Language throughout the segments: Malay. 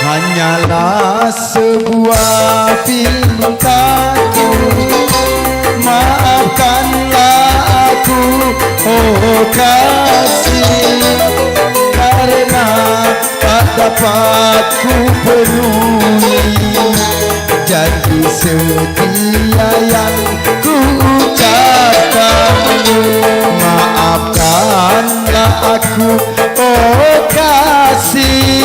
hanyalah sebuah pintaku. Maafkanlah aku, oh kasih, karena tak dapat ku penuhi janji setia yang ku ucapkan. Maafkanlah aku, oh kasih.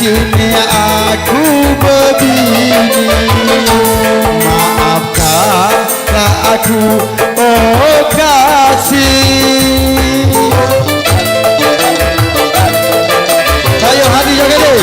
Kini aku begini, maafkanlah aku, oh kasih. Ayo hati jaga deh.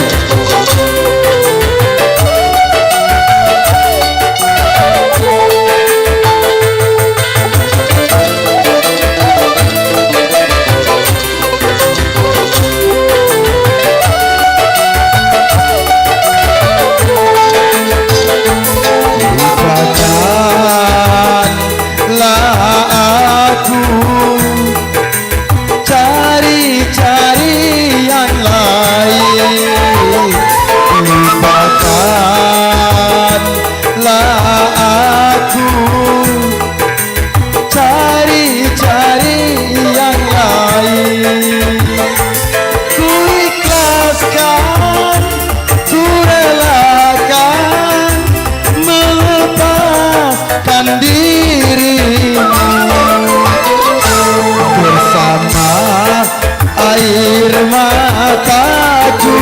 Air mataku,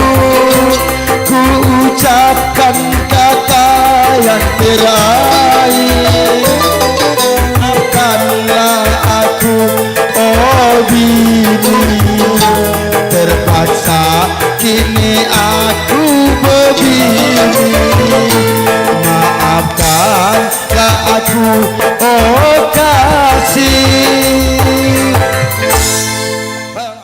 ku ucapkan kata yang terakhir. Maafkanlah aku, oh bini, terpaksa kini